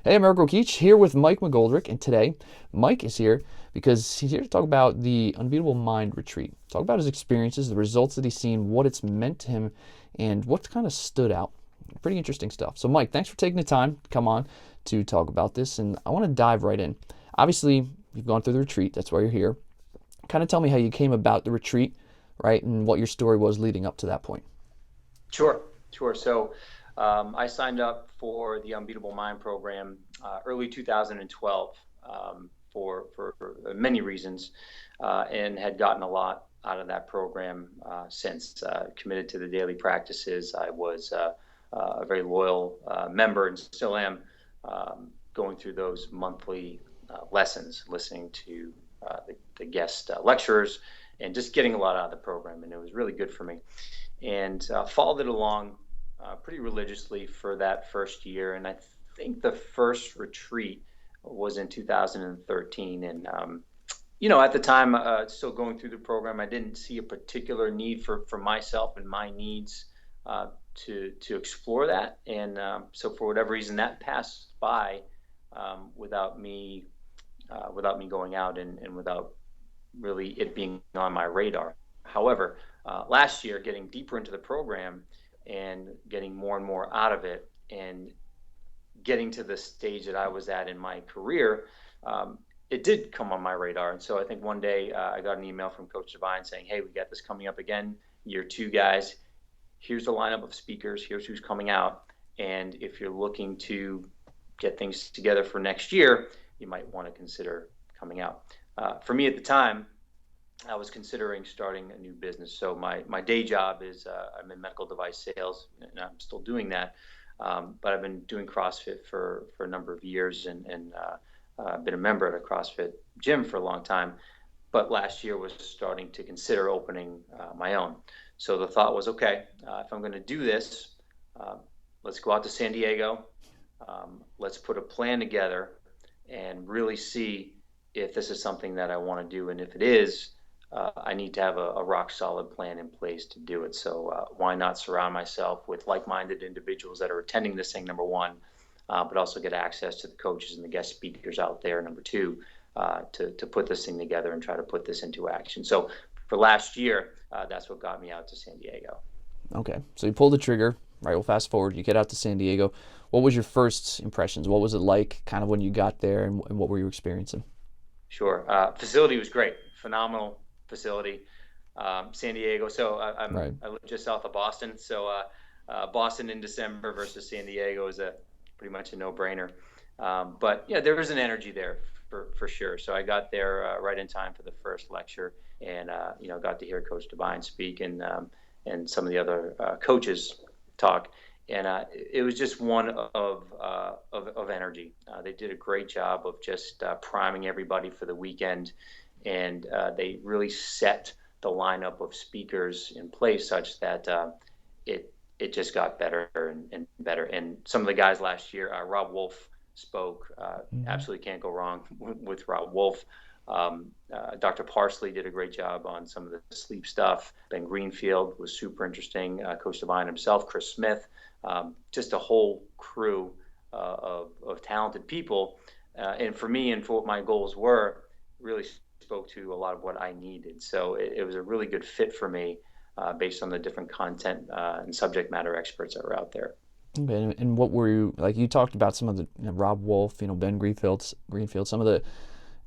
Hey, I'm Eric Keach here with Mike McGoldrick, and today Mike is here because he's here to talk about the Unbeatable Mind Retreat. Talk about his experiences, the results that he's seen, what it's meant to him, and what kind of stood out. Pretty interesting stuff. So, Mike, thanks for taking the time to come on to talk about this, and I want to dive right in. Obviously, you've gone through the retreat, that's why you're here. Kind of tell me how you came about the retreat, right, and what your story was leading up to that point. Sure, sure. I signed up for the Unbeatable Mind program early 2012 for many reasons, and had gotten a lot out of that program since. Committed to the daily practices. I was a very loyal member and still am, going through those monthly lessons, listening to the guest lecturers, and just getting a lot out of the program. And it was really good for me, and followed it along pretty religiously for that first year. And I think the first retreat was in 2013. And at the time, still going through the program, I didn't see a particular need for myself and my needs to explore that. And so for whatever reason, that passed by without me going out, and without really it being on my radar. However, last year, getting deeper into the program and getting more and more out of it, and getting to the stage that I was at in my career, it did come on my radar. And so I think one day I got an email from Coach Devine saying, "Hey, we got this coming up again, year two, guys. Here's the lineup of speakers. Here's who's coming out. And if you're looking to get things together for next year, you might want to consider coming out." For me at the time, I was considering starting a new business. So my day job is I'm in medical device sales, and I'm still doing that. But I've been doing CrossFit for a number of years, and been a member at a CrossFit gym for a long time. But last year was starting to consider opening my own. So the thought was, okay, if I'm going to do this, uh, let's go out to San Diego. Let's put a plan together and really see if this is something that I want to do. And if it is, I need to have a rock solid plan in place to do it. So why not surround myself with like-minded individuals that are attending this thing, number one, but also get access to the coaches and the guest speakers out there, number two, to put this thing together and try to put this into action. So for last year, that's what got me out to San Diego. Okay, so you pull the trigger, right? We'll fast forward. You get out to San Diego. What was your first impressions? What was it like, kind of when you got there, and what were you experiencing? Sure. Facility was great, phenomenal facility. San Diego. Right. I live just south of Boston. Boston in December versus San Diego is a pretty much a no-brainer. But yeah, there was an energy there for sure. So I got there right in time for the first lecture, and got to hear Coach Devine speak, and some of the other coaches talk. And it was just one of energy. They did a great job of just priming everybody for the weekend, and they really set the lineup of speakers in place such that it just got better and better. And some of the guys last year, Rob Wolfe spoke. Mm-hmm. Absolutely can't go wrong with Rob Wolfe. Dr. Parsley did a great job on some of the sleep stuff. Ben Greenfield was super interesting. Coach Devine himself, Chris Smith, just a whole crew of talented people. And for me, and for what my goals were, really spoke to a lot of what I needed. So it was a really good fit for me, based on the different content and subject matter experts that were out there. Okay, and what were you like? You talked about some of the Rob Wolf, Ben Greenfield, some of the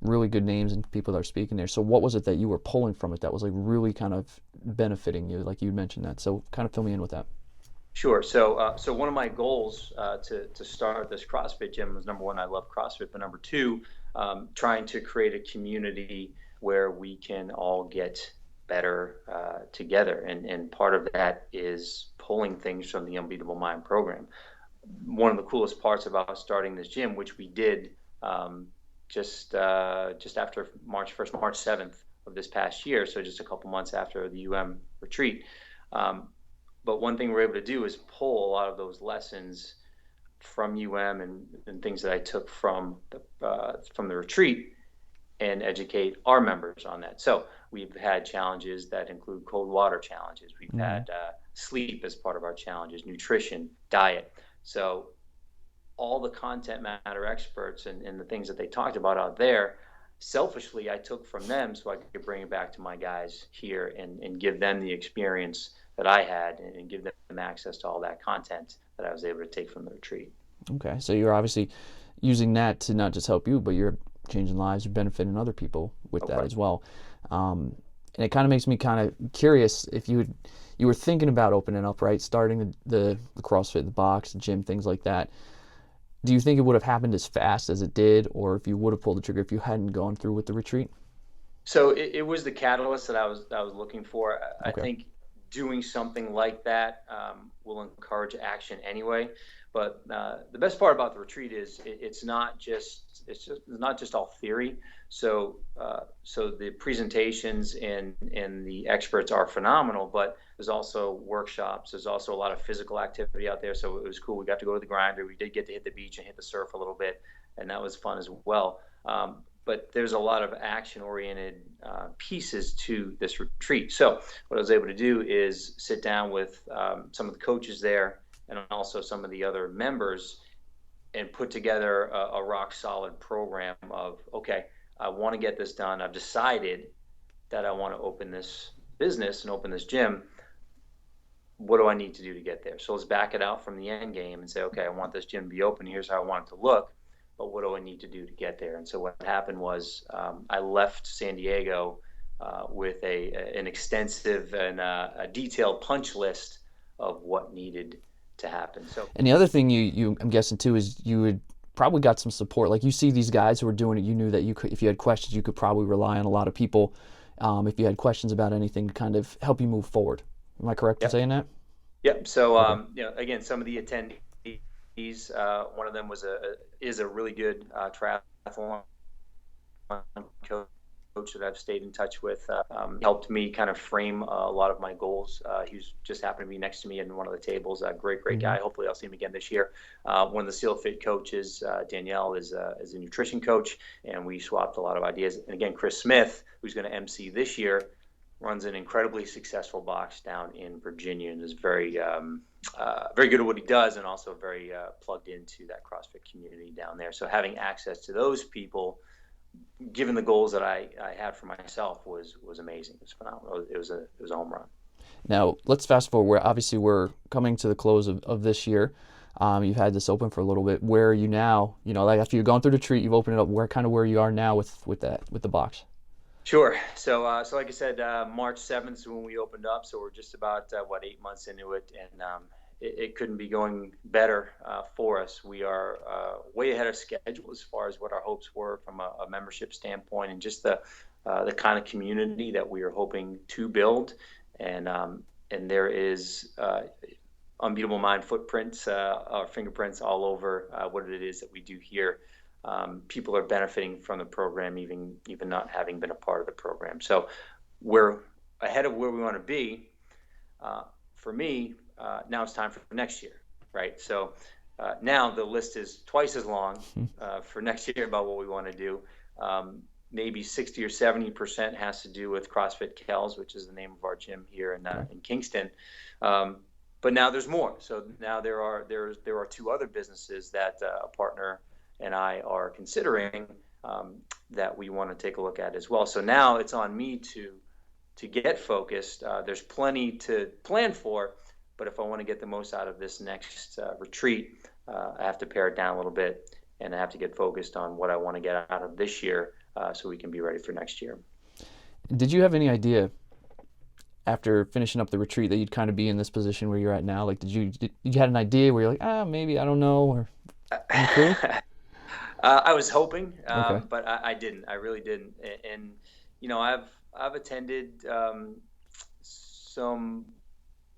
really good names and people that are speaking there. So what was it that you were pulling from it that was like really kind of benefiting you? Like you mentioned that. So kind of fill me in with that. Sure. So one of my goals to start this CrossFit gym was, number one, I love CrossFit, but number two, trying to create a community where we can all get better together. And part of that is pulling things from the Unbeatable Mind program. One of the coolest parts about starting this gym, which we did just after March 1st, March 7th of this past year, so just a couple months after the retreat. Um, but one thing we're able to do is pull a lot of those lessons from and things that I took from the retreat, and educate our members on that. So we've had challenges that include cold water challenges. We've Mm-hmm. had sleep as part of our challenges, nutrition, diet. So all the content matter experts and the things that they talked about out there, selfishly, I took from them so I could bring it back to my guys here and give them the experience that I had and give them access to all that content that I was able to take from the retreat. Okay, so you're obviously using that to not just help you, but you're changing lives, you're benefiting other people with that Okay. as well. And it kind of makes me kind of curious if you were thinking about opening up, right? Starting the CrossFit, the box, the gym, things like that. Do you think it would have happened as fast as it did, or if you would have pulled the trigger if you hadn't gone through with the retreat? So it was the catalyst that I was looking for. I Okay. think doing something like that will encourage action anyway. But the best part about the retreat is it's not just all theory. So the presentations and the experts are phenomenal, but there's also workshops. There's also a lot of physical activity out there. So it was cool. We got to go to the grinder. We did get to hit the beach and hit the surf a little bit, and that was fun as well. But there's a lot of action-oriented pieces to this retreat. So what I was able to do is sit down with some of the coaches there and also some of the other members and put together a rock solid program of, okay, I want to get this done. I've decided that I want to open this business and open this gym. What do I need to do to get there? So let's back it out from the end game and say, okay, I want this gym to be open. Here's how I want it to look. But what do I need to do to get there? And so what happened was I left San Diego with an extensive and a detailed punch list of what needed to happen. So And the other thing you I'm guessing too is you would probably got some support. Like you see these guys who are doing it, you knew that you could, if you had questions, you could probably rely on a lot of people. If you had questions about anything, to kind of help you move forward. Am I correct in yep, saying that? yep. So Okay. again, some of the attendees, one of them is a really good triathlon coach that I've stayed in touch with, helped me kind of frame a lot of my goals. He's just happened to be next to me in one of the tables. A great Mm-hmm. guy. Hopefully, I'll see him again this year. One of the SEAL Fit coaches, Danielle, is a nutrition coach, and we swapped a lot of ideas. And again, Chris Smith, who's going to MC this year, runs an incredibly successful box down in Virginia and is very good at what he does, and also very plugged into that CrossFit community down there. So having access to those people, given the goals that I had for myself, was amazing. It was phenomenal. It was a home run. Now let's fast forward. We're coming to the close of this year. You've had this open for a little bit. Where are you now? You know, like after you've gone through the retreat, you've opened it up. Where you are now with the box? Sure. So like I said, March 7th is when we opened up. So we're just about 8 months into it, and it couldn't be going better for us. We are way ahead of schedule as far as what our hopes were from a membership standpoint, and just the kind of community that we are hoping to build. And there is unbeatable mind footprints, our fingerprints all over what it is that we do here. People are benefiting from the program, even not having been a part of the program. So we're ahead of where we want to be. For me, now it's time for next year, right? So now the list is twice as long for next year about what we want to do. Maybe 60 or 70% has to do with CrossFit Kells, which is the name of our gym here in Kingston. But now there's more. So now there are two other businesses that a partner and I are considering that we want to take a look at as well. So now it's on me to get focused. There's plenty to plan for, but if I want to get the most out of this next retreat, I have to pare it down a little bit, and I have to get focused on what I want to get out of this year so we can be ready for next year. Did you have any idea after finishing up the retreat that you'd kind of be in this position where you're at now? Like, did you had an idea where you're like, maybe I don't know, or any clue? I was hoping, Okay. but I didn't. I really didn't. And you know, I've attended some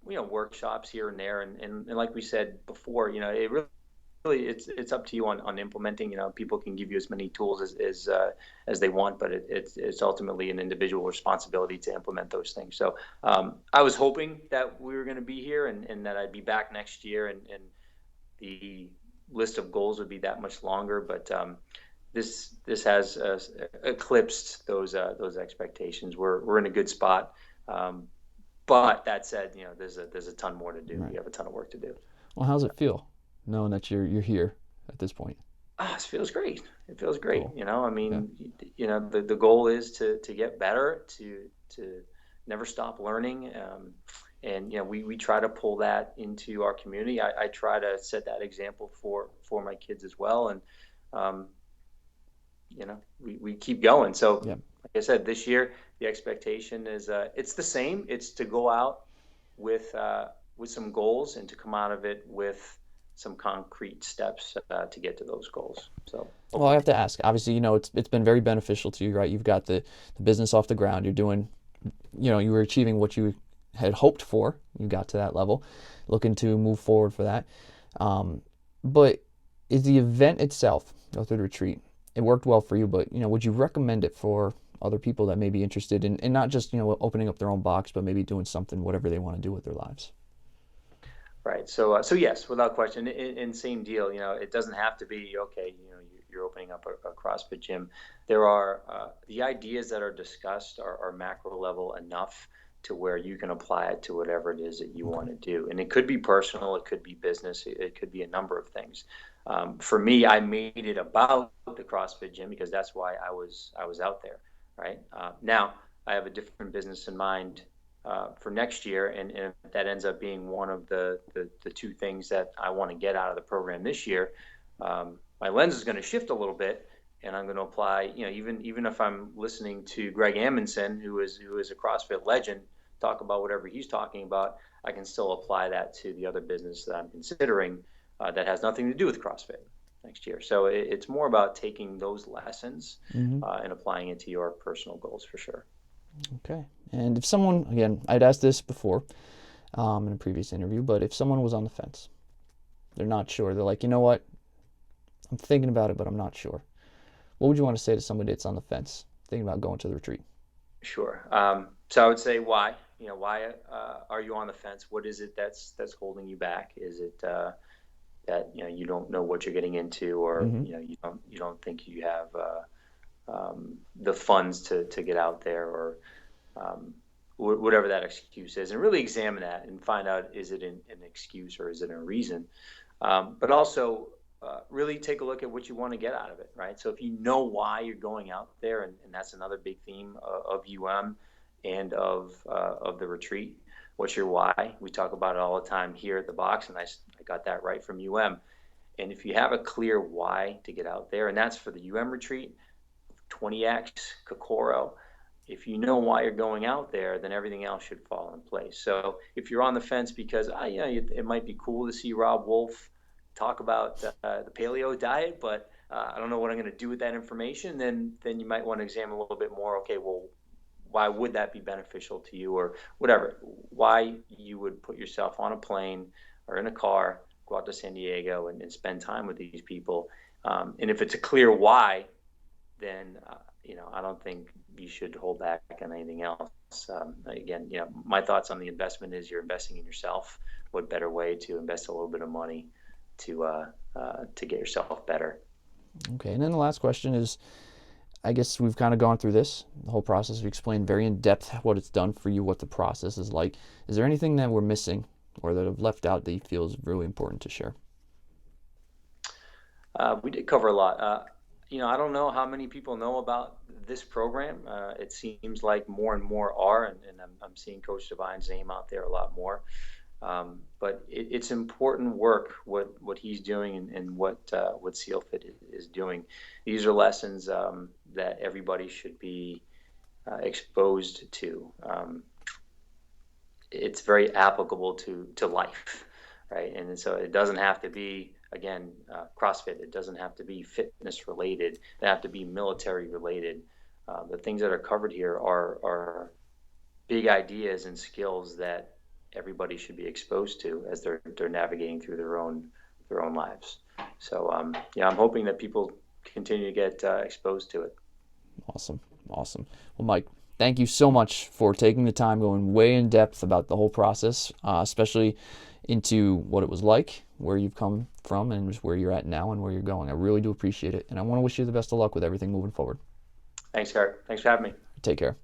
workshops here and there, and like we said before, it really it's up to you on implementing. People can give you as many tools as they want, but it's ultimately an individual responsibility to implement those things. So I was hoping that we were going to be here and that I'd be back next year, and the list of goals would be that much longer, but this has eclipsed those expectations. We're in a good spot, but that said, there's a ton more to do. Right. We have a ton of work to do. Well, how's it feel knowing that you're here? at this point? It feels great. It feels great. Cool. I Yeah. mean, the goal is to get better, to never stop learning. And we try to pull that into our community. I try to set that example for my kids as well. And um, we keep going. So, Yeah. like I said, this year the expectation is it's the same. It's to go out with some goals and to come out of it with some concrete steps to get to those goals. So Well, I hopefully, have to ask. Obviously, it's been very beneficial to you, right? You've got the business off the ground. You're doing, you were achieving what you had hoped for. You got to that level, looking to move forward for that. Um, but is the event itself, go through the retreat, it worked well for you, but would you recommend it for other people that may be interested in not just opening up their own box, but maybe doing something, whatever they want to do with their lives? right. So yes, without question, and same deal. It doesn't have to be okay. You're opening up a CrossFit gym. There are the ideas that are discussed are macro level enough to where you can apply it to whatever it is that you Okay. want to do, and it could be personal, it could be business, it could be a number of things. For me, I made it about the CrossFit gym because that's why I was out there. Right now, I have a different business in mind for next year, and that ends up being one of the two things that I want to get out of the program this year. My lens is going to shift a little bit, and I'm going to apply. Even if I'm listening to Greg Amundsen, who is a CrossFit legend, talk about whatever he's talking about, I can still apply that to the other business that I'm considering that has nothing to do with CrossFit next year. So it's more about taking those lessons Hmm. and applying it to your personal goals for sure. Okay. And if someone, again, I'd asked this before in a previous interview, but if someone was on the fence, they're not sure, they're like, you know what, I'm thinking about it, but I'm not sure. What would you want to say to somebody that's on the fence, thinking about going to the retreat? Sure. So I would say why? Why are you on the fence? What is it that's holding you back? Is it that you don't know what you're getting into, or Hmm. you don't think you have the funds to get out there, or whatever that excuse is, and really examine that and find out, is it an excuse or is it a reason? But also really take a look at what you want to get out of it, right? So if you know why you're going out there, and that's another big theme of and of the retreat. What's your why? We talk about it all the time here at the box, and I got that right from And if you have a clear why to get out there, and that's for the retreat, 20x, Kokoro, if you know why you're going out there, then everything else should fall in place. So if you're on the fence because it might be cool to see Rob Wolfe talk about the paleo diet, but I don't know what I'm going to do with that information, then you might want to examine a little bit more. Okay, well, why would that be beneficial to you, or whatever? Why you would put yourself on a plane or in a car, go out to San Diego and spend time with these people? And if it's a clear why, then I don't think you should hold back on anything else. Again, my thoughts on the investment is you're investing in yourself. What better way to invest a little bit of money to get yourself better? Okay. And then the last question is, I guess we've kind of gone through this, the whole process. We explained very in depth what it's done for you, what the process is like. Is there anything that we're missing or that I've left out that you feel is really important to share? We did cover a lot. I don't know how many people know about this program. It seems like more and more are, and I'm seeing Coach Devine's name out there a lot more. But it's important work what he's doing, and what SealFit is doing. These are lessons that everybody should be exposed to. It's very applicable to life, right? And so it doesn't have to be, again, CrossFit. It doesn't have to be fitness related. They have to be military related. The things that are covered here are big ideas and skills that everybody should be exposed to as they're navigating through their own lives. So I'm hoping that people continue to get exposed to it. Awesome. Awesome. Well, Mike, thank you so much for taking the time, going way in depth about the whole process, especially into what it was like, where you've come from, and just where you're at now and where you're going. I really do appreciate it. And I want to wish you the best of luck with everything moving forward. Thanks, Garrett. Thanks for having me. Take care.